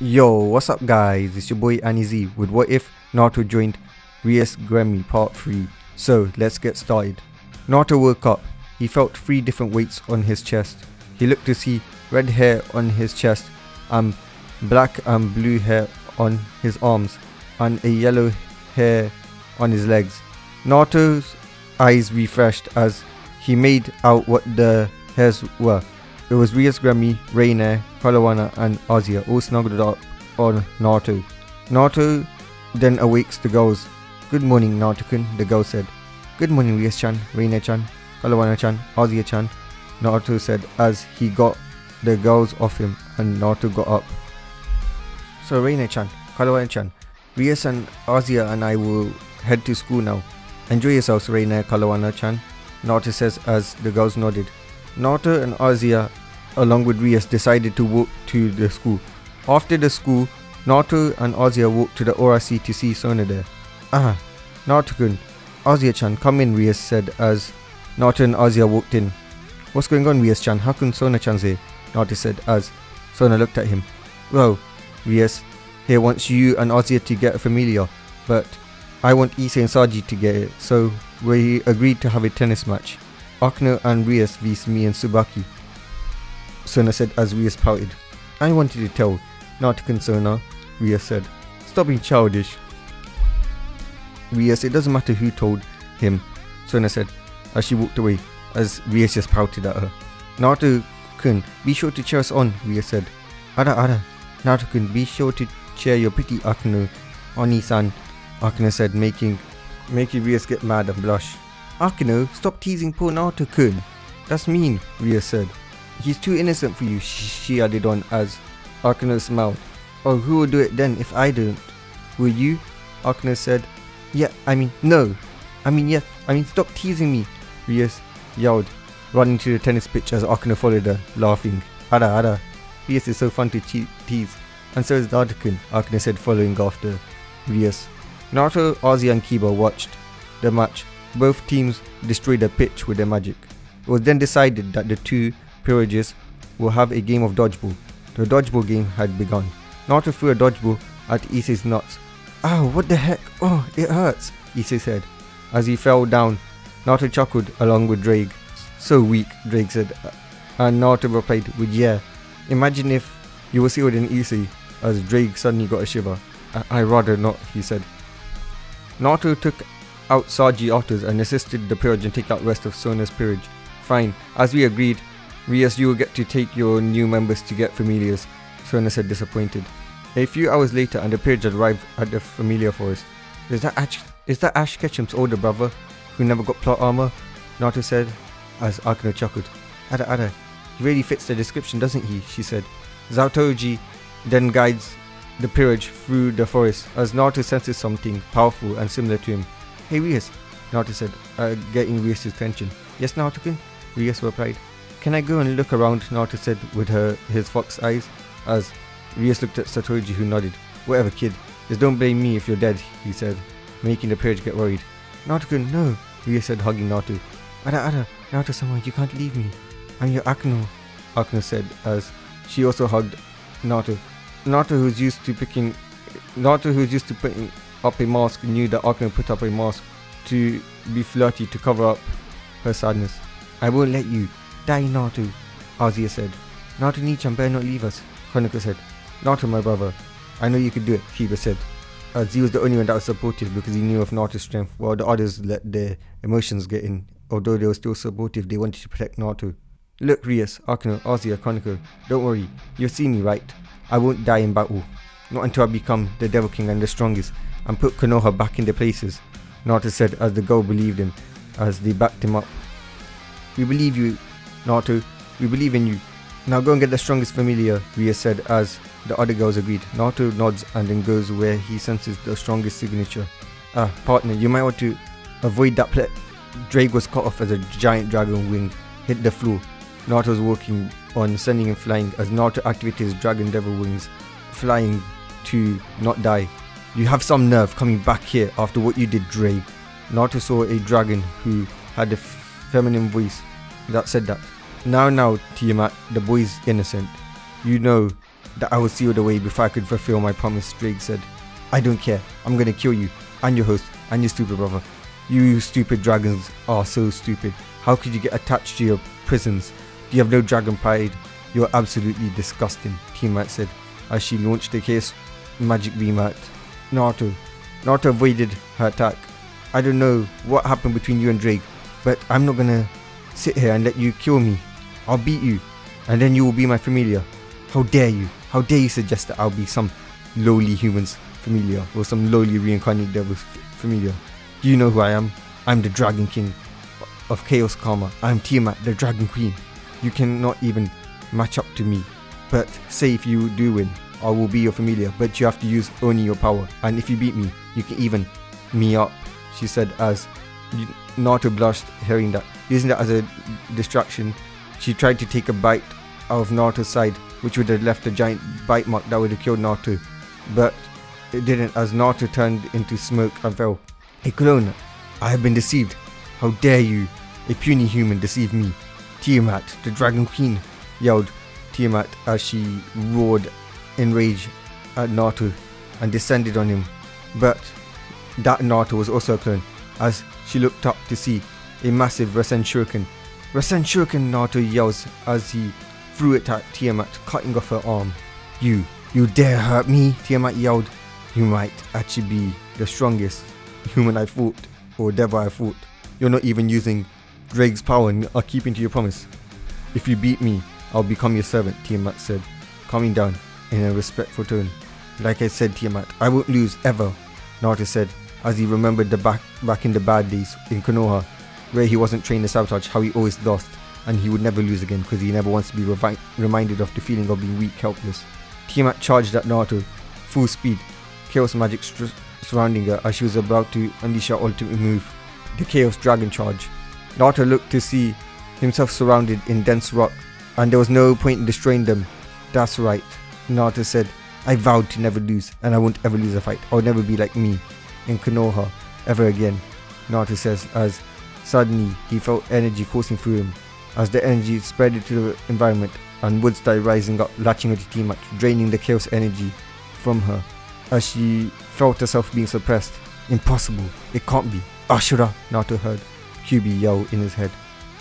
Yo, what's up guys, it's your boy Anizi with What If Naruto joined Rias Gremory Part 3. So let's get started. Naruto woke up. He felt 3 different weights on his chest. He looked to see red hair on his chest and black and blue hair on his arms and a yellow hair on his legs. Naruto's eyes refreshed as he made out what the hairs were. It was Rias Gremory, Reina, Kalawana and Azia all snuggled up on Naruto. Naruto then awakes the girls. "Good morning, Naruto-kun," the girl said. "Good morning, Rias-chan, Reina-chan, Kalawana-chan, Azia-chan," Naruto said as he got the girls off him and Naruto got up. "So Reina-chan, Kalawana-chan, Rias and Azia and I will head to school now. Enjoy yourselves, Reina, Kalawana-chan," Naruto says as the girls nodded. Naruto and Azia along with Rias decided to walk to the school. After the school, Naruto and Azia walked to the Orasi to see Sona there. "Ah, Naruto-kun, Azia-chan, come in," Rias said as Naruto and Azia walked in. "What's going on, Rias-chan? How come Sona-chan's here?" Naruto said as Sona looked at him. "Well, Rias here wants you and Azia to get familiar, but I want Issei and Saji to get it, so we agreed to have a tennis match. Akino and Rias vs me and Tsubaki," Sona said as Rias pouted. "I wanted to tell Naruto-kun, Sona," Rias said. "Stop being childish." "Rias, it doesn't matter who told him," Sona said as she walked away as Rias just pouted at her. "Naruto-kun, be sure to cheer us on," Rias said. Ara, Naruto-kun, be sure to cheer your pretty Akino, Oni-san," Akino said, making Rias get mad and blush. "Akino, stop teasing poor Naruto-kun. That's mean," Rias said. "He's too innocent for you," she added on as Akino smiled. "Oh, who will do it then if I don't? Will you?" Akino said. No. Stop teasing me," Rias yelled, running to the tennis pitch as Akino followed her, laughing. Ara, Rias is so fun to tease. "And so is Naruto-kun," Akino said, following after Rias. Naruto, Azia and Kiba watched the match. Both teams destroyed the pitch with their magic. It was then decided that the two peerages will have a game of dodgeball. The dodgeball game had begun. Naruto threw a dodgeball at Issei's nuts. "Ow, what the heck? Oh, it hurts," Issei said. As he fell down, Naruto chuckled along with ddraig. "So weak," ddraig said, and Naruto replied with "yeah. Imagine if you were sealed in Issei," as ddraig suddenly got a shiver. "I rather not," he said. Naruto took out Saji otters and assisted the peerage and take out rest of Sona's peerage. "Fine, as we agreed, Rias, you will get to take your new members to get familiars," Sona said, disappointed. A few hours later and the peerage had arrived at the familiar forest. Is that Ash Ketchum's older brother who never got plot armor?" Naruto said as Akino chuckled. Ada, he really fits the description, doesn't he?" she said. Zautoji then guides the peerage through the forest as Naruto senses something powerful and similar to him. "Hey Rias," Naruto said, getting Rias' attention. "Yes, Naruto-kun," Rias replied. "Can I go and look around?" Naruto said with his fox eyes as Rias looked at Satoji, who nodded. "Whatever, kid. Just don't blame me if you're dead," he said, making the peerage get worried. "Naruto-kun, no," Rias said, hugging Naruto. Ada, Naruto-sama, you can't leave me. I'm your Akino," Akino said as she also hugged Naruto. Naruto, who's used to putting up a mask, knew that Akino put up a mask to be flirty to cover up her sadness. "I won't let you die, Naruto," Azia said. "Naruto-ni-chan better not leave us," Konoko said. "Naruto, my brother, I know you could do it," Kiba said, as he was the only one that was supportive because he knew of Naruto's strength, while the others let their emotions get in. Although they were still supportive, they wanted to protect Naruto. "Look, Rias, Akino, Azia, Konoko, don't worry, you've seen me, right? I won't die in battle. Not until I become the Devil King and the strongest, and put Konoha back in their places," Naruto said as the girl believed him, as they backed him up. "We believe you, Naruto. We believe in you. Now go and get the strongest familiar," Rias said as the other girls agreed. Naruto nods and then goes where he senses the strongest signature. Partner, you might want to avoid that ddraig was cut off as a giant dragon wing hit the floor. Naruto was walking on, sending him flying as Naruto activated his dragon devil wings, flying to not die. "You have some nerve coming back here after what you did, ddraig." Naruto saw a dragon who had a feminine voice that said that. Now, Tiamat, the boy's innocent. You know that I was sealed away before I could fulfill my promise, ddraig said. I don't care. I'm gonna kill you, and your host, and your stupid brother. You stupid dragons are so stupid. How could you get attached to your prisons? Do you have no dragon pride? You're absolutely disgusting, Tiamat said, as she launched the chaos magic beam at Naruto. Naruto avoided her attack. I don't know what happened between you and ddraig, but I'm not gonna sit here and let you kill me. I'll beat you, and then you will be my familiar. How dare you? How dare you suggest that I'll be some lowly human's familiar, or some lowly reincarnated devil's familiar? Do you know who I am? I'm the Dragon King of Chaos Karma. I'm Tiamat, the Dragon Queen. You cannot even match up to me. But say if you do win, I will be your familiar, but you have to use only your power. And if you beat me, you can even me up, she said as Naruto blushed hearing that. Using that as a distraction, she tried to take a bite out of Naruto's side, which would have left a giant bite mark that would have killed Naruto. But it didn't, as Naruto turned into smoke and fell. A clone, I have been deceived. How dare you, a puny human, deceive me? Tiamat, the Dragon Queen, yelled Tiamat as she roared in rage at Naruto and descended on him. But that Naruto was also a clone, as she looked up to see a massive Rasen Shuriken. Rasen Shuriken, Naruto yells as he threw it at Tiamat, cutting off her arm. You dare hurt me, Tiamat yelled. You might actually be the strongest human I fought, or devil I fought. You're not even using ddraig's power and are keeping to your promise. If you beat me, I'll become your servant, Tiamat said, calming down in a respectful tone. Like I said, Tiamat, I won't lose ever, Naruto said, as he remembered back in the bad days in Konoha, where he wasn't trained to sabotage, how he always lost, and he would never lose again because he never wants to be reminded of the feeling of being weak, helpless. Tiamat charged at Naruto, full speed, chaos magic surrounding her as she was about to unleash her ultimate move, the Chaos Dragon Charge. Naruto looked to see himself surrounded in dense rock, and there was no point in destroying them. That's right, Naruto said. I vowed to never lose, and I won't ever lose a fight. I'll never be like me in Konoha ever again, Naruto says, as suddenly he felt energy coursing through him. As the energy spread into the environment, and wood started rising up, latching onto Tiamat, draining the chaos energy from her, as she felt herself being suppressed. Impossible, it can't be. Ashura, Naruto heard Kyuubi yell in his head.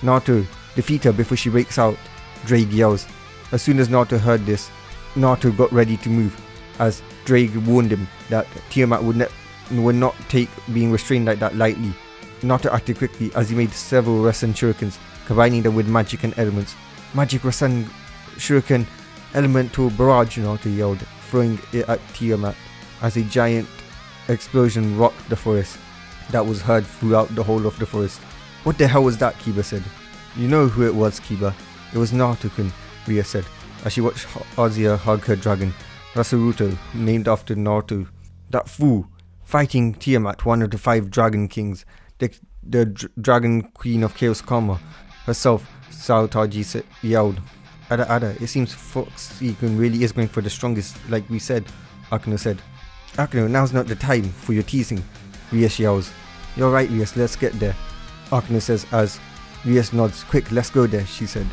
Naruto, defeat her before she breaks out, ddraig yells. As soon as Naruto heard this, Naruto got ready to move, as ddraig warned him that Tiamat would not take being restrained like that lightly. Naruto acted quickly as he made several Rasen Shurikens, combining them with magic and elements. Magic Rasen Shuriken Elemental Barrage, Naruto yelled, throwing it at Tiamat as a giant explosion rocked the forest that was heard throughout the whole of the forest. What the hell was that? Kiba said. You know who it was, Kiba. It was Naruto-kun, Ria said, as she watched Azia hug her dragon, Rasaruto, named after Naruto. That fool, fighting Tiamat, one of the 5 Dragon Kings, the Dragon Queen of Chaos Karma herself, Saotaji yelled. Ada, it seems Foxy-kun really is going for the strongest, like we said, Akuno said. Akuno, now's not the time for your teasing, Rias yells. You're right, Rias, let's get there, Akuno says as Rias nods. Quick, let's go there, she said.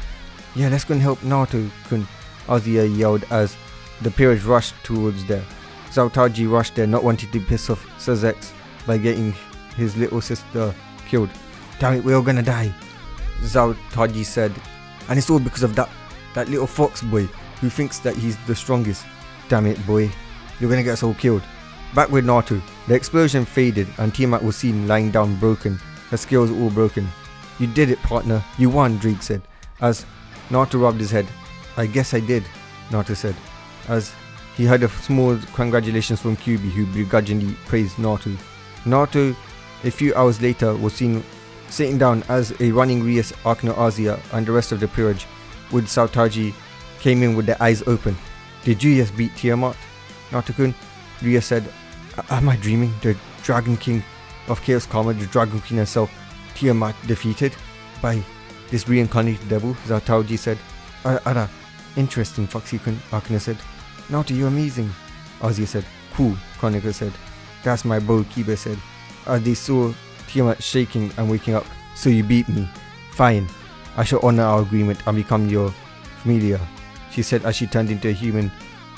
Yeah, let's go and help Naruto-kun, Azia yelled as the peerage rushed towards there. Saotaji rushed there, not wanting to piss off Sazex by getting his little sister killed. Damn it, we're all gonna die, Saotaji said. And it's all because of that little fox boy who thinks that he's the strongest. Damn it, boy, you're gonna get us all killed. Back with Naruto, the explosion faded and Tiamat was seen lying down broken, her scales all broken. You did it, partner, you won, ddraig said, as Naruto rubbed his head. I guess I did, Naruto said, as he heard a small congratulations from Kyuubi, who begrudgingly praised Naruto. Naruto, a few hours later, was seen sitting down as a running Rias, Akuno, Azia and the rest of the peerage, with Saotaji came in with their eyes open. Did you just beat Tiamat, Naruto-kun? Ria said. Am I dreaming? The Dragon King of Chaos Karma, the Dragon Queen herself, Tiamat, defeated by this reincarnated devil, Saotaji said. Ada, interesting, Foxy-kun, Akuno said. Naruto, you're amazing, Azia said. Cool, Chronicle said. That's my bow, Kiba said, as they saw Tiamat shaking and waking up. So you beat me. Fine. I shall honor our agreement and become your familiar, she said as she turned into a human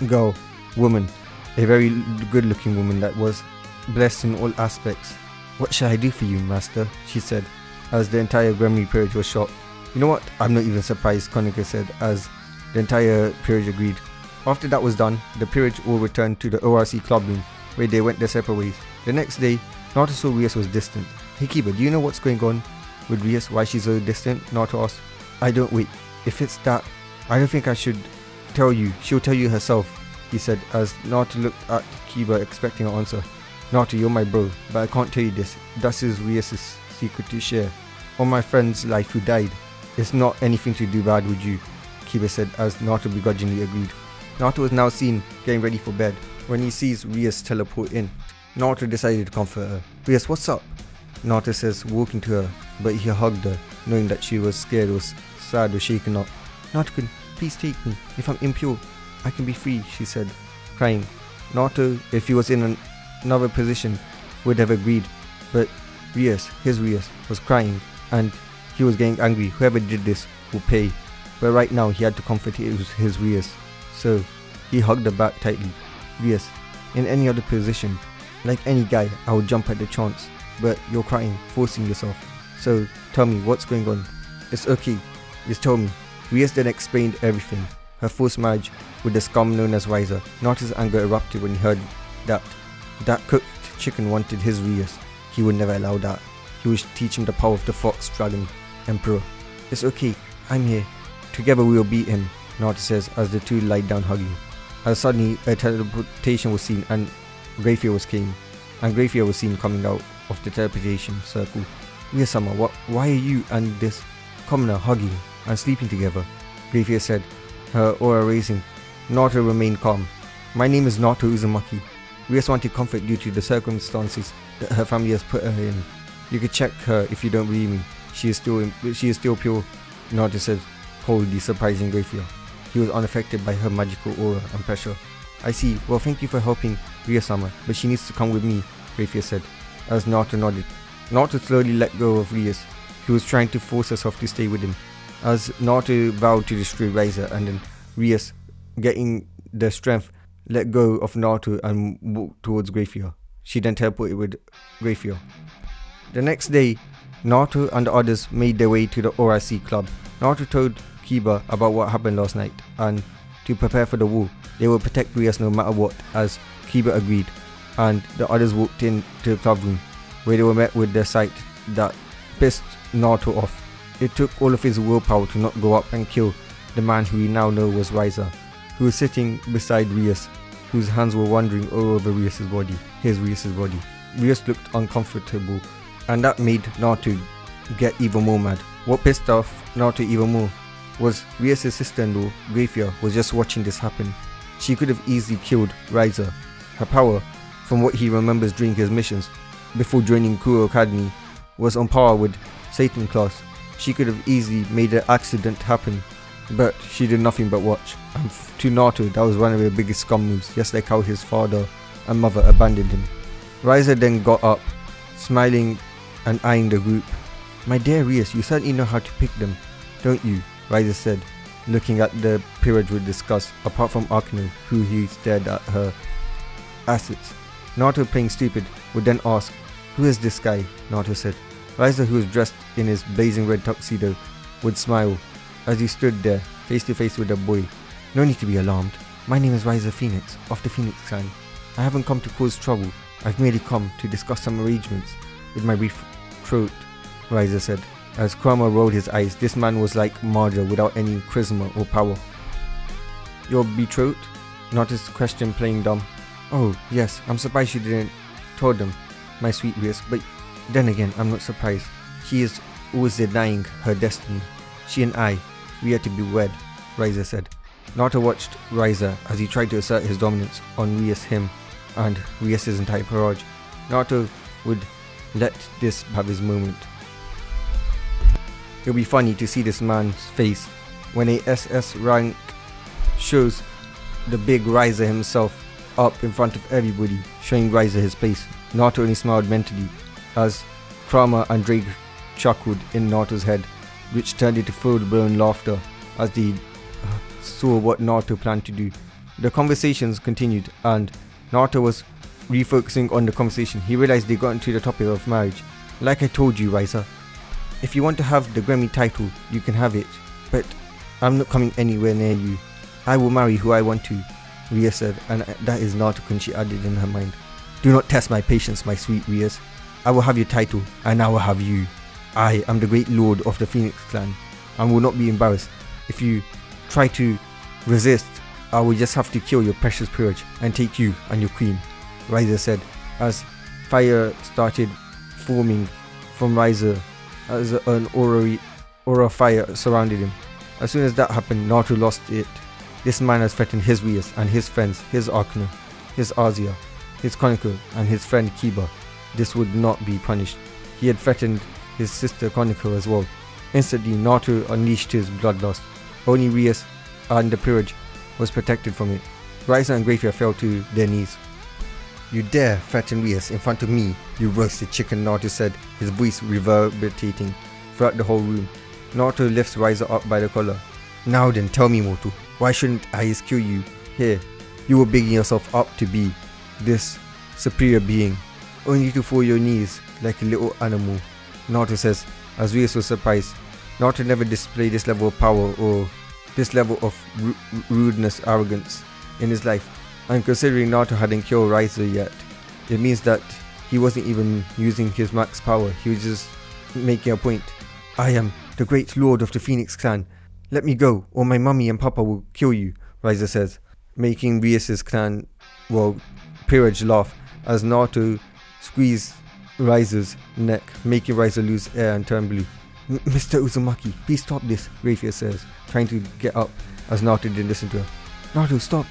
girl, woman, a very good looking woman that was blessed in all aspects. "What shall I do for you, master?" she said, as the entire gremory peerage was shot. "You know what, I'm not even surprised," Konika said, as the entire peerage agreed. After that was done, the peerage all returned to the ORC club room, where they went their separate ways. The next day, Naruto saw Rias was distant. "Hey Kiba, do you know what's going on with Rias, why she's so distant?" Naruto asked. "I don't, wait, if it's that, I don't think I should tell you, she'll tell you herself," he said, as Naruto looked at Kiba expecting an answer. "Naruto, you're my bro, but I can't tell you this. That is Rias' secret to share. On my friend's life who died. It's not anything to do bad with you," Kiba said, as Naruto begrudgingly agreed. Naruto was now seen getting ready for bed. When he sees Rias teleport in, Naruto decided to comfort her. "Rias, what's up?" Naruto says, walking to her, but he hugged her, knowing that she was scared or sad or shaken up. "Naruto-kun, please take me. If I'm impure, I can be free," she said, crying. Naruto, if he was in another position, would have agreed, but Rias, his Rias, was crying, and he was getting angry. Whoever did this will pay. But right now he had to comfort his Rias, so he hugged her back tightly. "Rias, in any other position, like any guy, I would jump at the chance, but you're crying, forcing yourself. So tell me, what's going on?" "It's okay, just tell me." Rias then explained everything. Her forced marriage with the scum known as Riser. Naruto's anger erupted when he heard that cooked chicken wanted his Rias. He would never allow that. He would teach him the power of the fox dragon emperor. "It's okay, I'm here. Together we will beat him," Naruto says, as the two lied down hugging. As suddenly a teleportation was seen and Grayfear was seen coming out of the teleportation circle. "Rias-sama, why are you and this commoner hugging and sleeping together?" Grayfear said, her aura raising. Naruto remained calm. "My name is Naruto Uzumaki. Rias wanted comfort due to the circumstances that her family has put her in. You could check her if you don't believe me. She is still pure," Naruto said, coldly surprising Grayfear. He was unaffected by her magical aura and pressure. "I see. Well, thank you for helping Rias-sama, but she needs to come with me," Grayfear said, as Naruto nodded. Naruto slowly let go of Rias, who was trying to force herself to stay with him, as Naruto vowed to destroy Riser, and then Rias, getting the strength, let go of Naruto and walked towards Grayfear. She then teleported with Grayfear. The next day, Naruto and the others made their way to the ORC club. Naruto told Kiba about what happened last night, and to prepare for the war, they would protect Rias no matter what, as Kiba agreed, and the others walked into the club room, where they were met with the sight that pissed Naruto off. It took all of his willpower to not go up and kill the man who we now know was Riser, who was sitting beside Rias, whose hands were wandering all over Rias' body. Rias looked uncomfortable, and that made Naruto get even more mad. What pissed off Naruto even more was Rias' sister-in-law, Grayfear, was just watching this happen. She could have easily killed Riser. Her power, from what he remembers during his missions before joining Kuro Academy, was on par with Satan class. She could have easily made an accident happen, but she did nothing but watch. And to Naruto, that was one of the biggest scum moves, just like how his father and mother abandoned him. Riser then got up, smiling and eyeing the group. "My dear Rias, you certainly know how to pick them, don't you?" Riser said, looking at the peerage with disgust, apart from Akino, who he stared at her assets. Naruto, playing stupid, would then ask, "Who is this guy?" Naruto said. Riser, who was dressed in his blazing red tuxedo, would smile as he stood there, face to face with the boy. "No need to be alarmed. My name is Riser Phoenix, of the Phoenix clan. I haven't come to cause trouble. I've merely come to discuss some arrangements with my betrothed," Riser said. As Kurama rolled his eyes, this man was like Marja without any charisma or power. "Your betrothed?" Naruto's question playing dumb. "Oh, yes, I'm surprised you didn't tell them, my sweet Rias, but then again, I'm not surprised. She is always denying her destiny. She and I, we are to be wed," Riser said. Naruto watched Riser as he tried to assert his dominance on Rias, him, and Rias' entire barrage. Naruto would let this have his moment. It'll be funny to see this man's face when a SS rank shows the big Riser himself up in front of everybody, showing Riser his face. Naruto only smiled mentally as Kurama and ddraig chuckled in Naruto's head, which turned into full-blown laughter as they saw what Naruto planned to do. The conversations continued and Naruto was refocusing on the conversation. He realized they got into the topic of marriage. Like I told you, Riza, if you want to have the gremory title, you can have it, but I'm not coming anywhere near you. I will marry who I want to, Ria said, and that is Naruto-kun, she added in her mind. Do not test my patience, my sweet Rias. I will have your title, and I will have you. I am the great lord of the Phoenix clan, and will not be embarrassed. If you try to resist, I will just have to kill your precious peerage and take you and your queen, Riza said, as fire started forming from Riza as an aura fire surrounded him. As soon as that happened, Naruto lost it. This man has threatened his Rias and his friends, his Akuna, his Azia, his Koniko, and his friend Kiba. This would not be punished. He had threatened his sister Koniko as well. Instantly, Naruto unleashed his bloodlust. Only Rias and the peerage was protected from it. Riza and Grafia fell to their knees. You dare threaten Rias in front of me, you roasted chicken, Naruto said, his voice reverberating throughout the whole room. Naruto lifts Riza up by the collar. Now then, tell me, Moto, why shouldn't I kill you? Here, you were bigging yourself up to be this superior being, only to fall your knees like a little animal, Naruto says, as Rias was surprised. Naruto never displayed this level of power or this level of rudeness, arrogance in his life, and considering Naruto hadn't killed Riza yet, it means that he wasn't even using his max power, he was just making a point. I am the great lord of the Phoenix clan. Let me go, or my mummy and papa will kill you, Riza says, making Rias's clan, peerage laugh as Naruto squeezed Riza's neck, making Riza lose air and turn blue. Mr. Uzumaki, please stop this, Grafia says, trying to get up as Naruto didn't listen to her. Naruto, stop.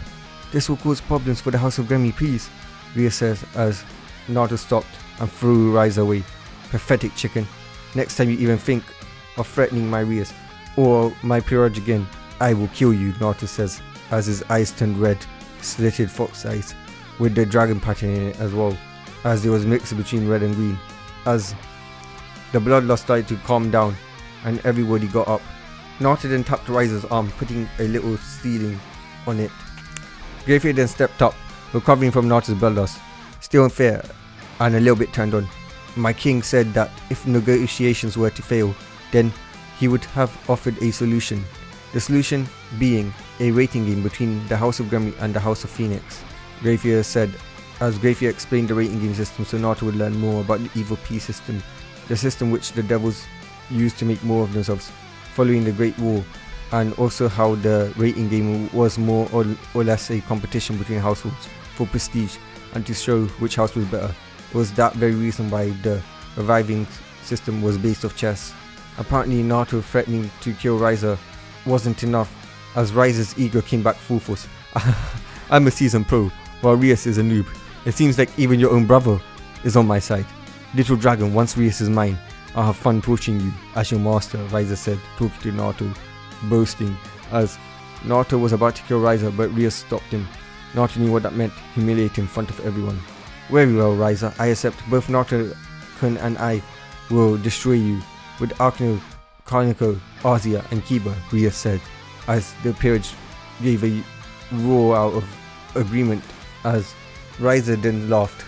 This will cause problems for the House of Gremory, please, Ria says as Naruto stopped and threw Riza away. Pathetic chicken. Next time you even think of threatening my Rias or my peerage again, I will kill you, Naruto says as his eyes turned red, slitted fox eyes, with the dragon pattern in it as well, as there was mixed between red and green. As the bloodlust started to calm down and everybody got up, Naruto then tapped Riza's arm, putting a little sealing on it. Grafia then stepped up, recovering from Naruto's bloodlust, still in fear and a little bit turned on. My king said that if negotiations were to fail, then he would have offered a solution. The solution being a rating game between the House of Gremory and the House of Phoenix, Grafia said, as Grafia explained the rating game system so Naruto would learn more about the evil P system, the system which the devils used to make more of themselves following the Great War, and also how the rating game was more or less a competition between households for prestige and to show which house was better. It was that very reason why the reviving system was based off chess. Apparently Naruto threatening to kill Riza wasn't enough, as Riza's ego came back full force. I'm a seasoned pro, while Rias is a noob. It seems like even your own brother is on my side. Little dragon, once Rias is mine, I'll have fun torturing you as your master, Riza said, talking to Naruto, boasting as Naruto was about to kill Riza, but Rias stopped him. Naruto knew what that meant, humiliate in front of everyone. Very well, Riza, I accept. Both Naruto-kun and I will destroy you with Akuno, Kaneko, Azia and Kiba, Rias said, as the peerage gave a roar out of agreement as Riza then laughed.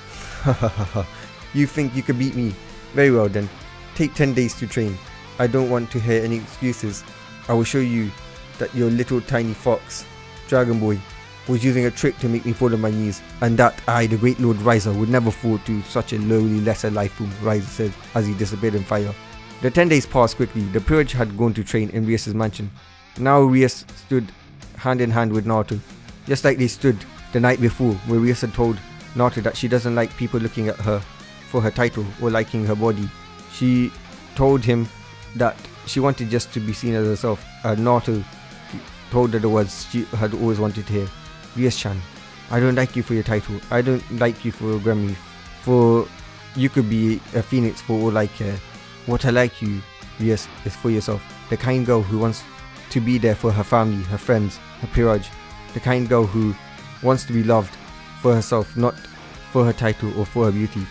You think you could beat me? Very well then. Take 10 days to train. I don't want to hear any excuses. I will show you that your little tiny fox, Dragon Boy, was using a trick to make me fall on my knees, and that I, the great Lord Riza, would never fall to such a lowly lesser life form, Riza said as he disappeared in fire. The 10 days passed quickly. The peerage had gone to train in Rias' mansion. Now Rias stood hand in hand with Naruto, just like they stood the night before, where Rias had told Naruto that she doesn't like people looking at her for her title or liking her body. She told him that she wanted just to be seen as herself, and Naruto told her the words she had always wanted to hear. Rias-chan, I don't like you for your title. I don't like you for your Gremory, for you could be a phoenix for all I care. What I like you, Rias, is for yourself. The kind girl who wants to be there for her family, her friends, her peerage. The kind girl who wants to be loved for herself, not for her title or for her beauty.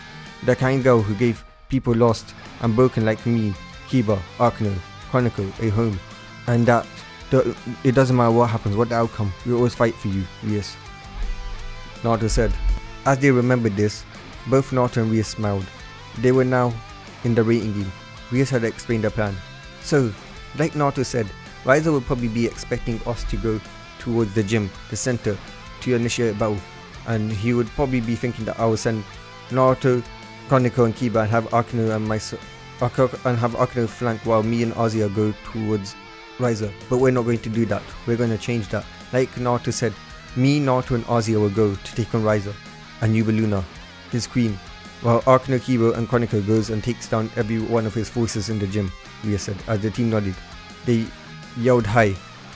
The kind girl who gave people lost and broken like me, Kiba, Akuno, Koneko a home. And that It doesn't matter what happens, what the outcome, we'll always fight for you, Rias, Naruto said. As they remembered this, both Naruto and Rias smiled. They were now in the rating game. Rias had explained their plan. So, like Naruto said, Riza would probably be expecting us to go towards the gym, the center, to initiate battle, and he would probably be thinking that I will send Naruto, Koneko and Kiba and have Akino flank while me and Azia go towards Riza. But we're not going to do that. We're going to change that. Like Naruto said, me, Naruto and Azia will go to take on Riza and Yuba Luna, his queen, while Akino, Kiba and Koneko goes and takes down every one of his forces in the gym, Ria said, as the team nodded. They yelled hi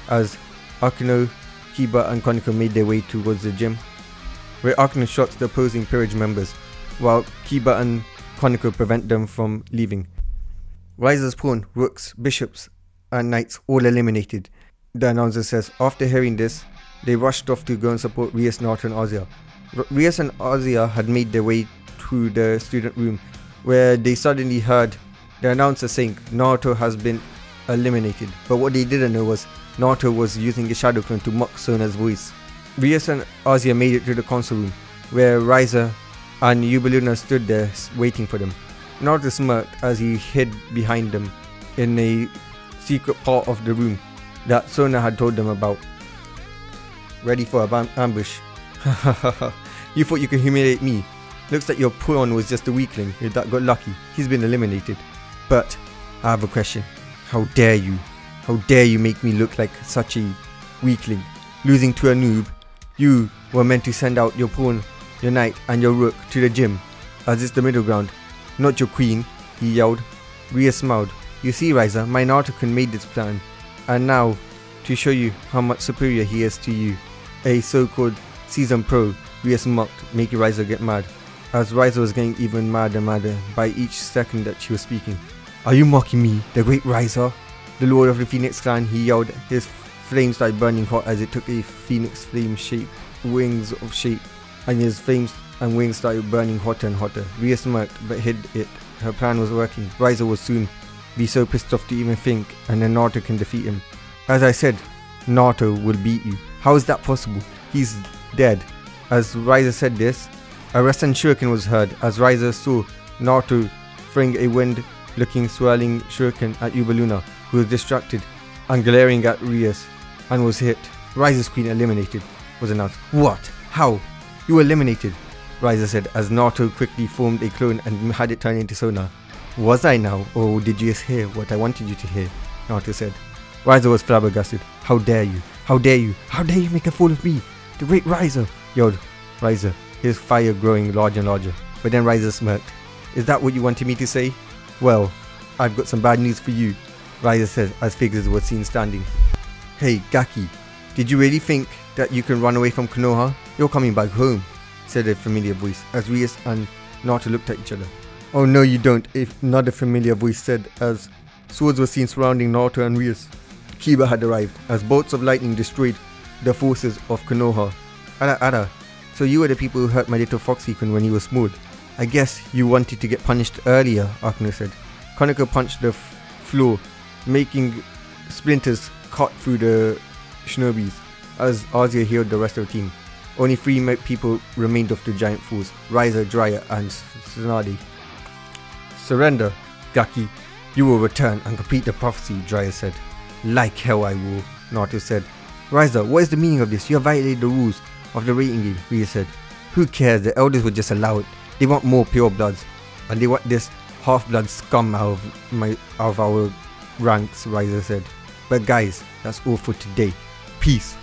as Akino, Kiba and Koneko made their way towards the gym, where Akino shots the opposing peerage members, while Kiba and Koneko prevent them from leaving. Riza's pawn, rooks, bishops and knights all eliminated, the announcer says. After hearing this, they rushed off to go and support Rias, Naruto and Azia. Rias and Azia had made their way to the student room, where they suddenly heard the announcer saying Naruto has been eliminated. But what they didn't know was Naruto was using a shadow clone to mock Sona's voice. Rias and Azia made it to the console room, where Riza and Yuba Luna stood there waiting for them. Naruto smirked as he hid behind them in a secret part of the room that Sona had told them about, ready for an ambush. You thought you could humiliate me? Looks like your pawn was just a weakling that got lucky. He's been eliminated. But I have a question. How dare you? How dare you make me look like such a weakling? Losing to a noob. You were meant to send out your pawn, your knight and your rook to the gym, as it's the middle ground, not your queen, he yelled. Ria smiled. You see, Riza, my Naruto made this plan, and now, to show you how much superior he is to you, a so-called seasoned pro, Ria mocked, making Riza get mad, as Riza was getting even madder by each second that she was speaking. Are you mocking me, the great Riza, the lord of the Phoenix clan, he yelled. His flames started burning hot as it took a phoenix flame shape, wings of shape, and his flames and wings started burning hotter and hotter. Ria smirked but hid it. Her plan was working. Riza will soon be so pissed off to even think, and then Naruto can defeat him. As I said, Naruto will beat you. How is that possible? He's dead. As Riza said this, a Rasen shuriken was heard as Riza saw Naruto throwing a wind-looking swirling shuriken at Yuba Luna, who was distracted and glaring at Rias and was hit. Riza's queen eliminated, was announced. What? How? You were eliminated, Riza said as Naruto quickly formed a clone and had it turn into Sona. Was I now, or did you just hear what I wanted you to hear? Naruto said. Riza was flabbergasted. How dare you? How dare you? How dare you make a fool of me? The great Riza, yelled Riza, his fire growing larger and larger. But then Riza smirked. Is that what you wanted me to say? Well, I've got some bad news for you, Riza said as figures were seen standing. Hey, Gaki, did you really think that you can run away from Konoha? You're coming back home, said a familiar voice as Rias and Naruto looked at each other. Oh no you don't, another familiar voice said as swords were seen surrounding Naruto and Rias. Kiba had arrived as bolts of lightning destroyed the forces of Konoha. Ara, so you were the people who hurt my little foxy-kun when he was small. I guess you wanted to get punished earlier, Akino said. Koneko punched the floor, making splinters cut through the shinobis as Azia healed the rest of the team. Only 3 people remained of the giant force, Riza, Jiraiya and Tsunade. Surrender, Gaki. You will return and complete the prophecy, Jiraiya said. Like hell I will, Naruto said. Riza, what is the meaning of this? You have violated the rules of the rating game, Ria said. Who cares? The elders would just allow it. They want more pure bloods, and they want this half-blood scum out of our ranks, Riza said. But guys, that's all for today. Peace.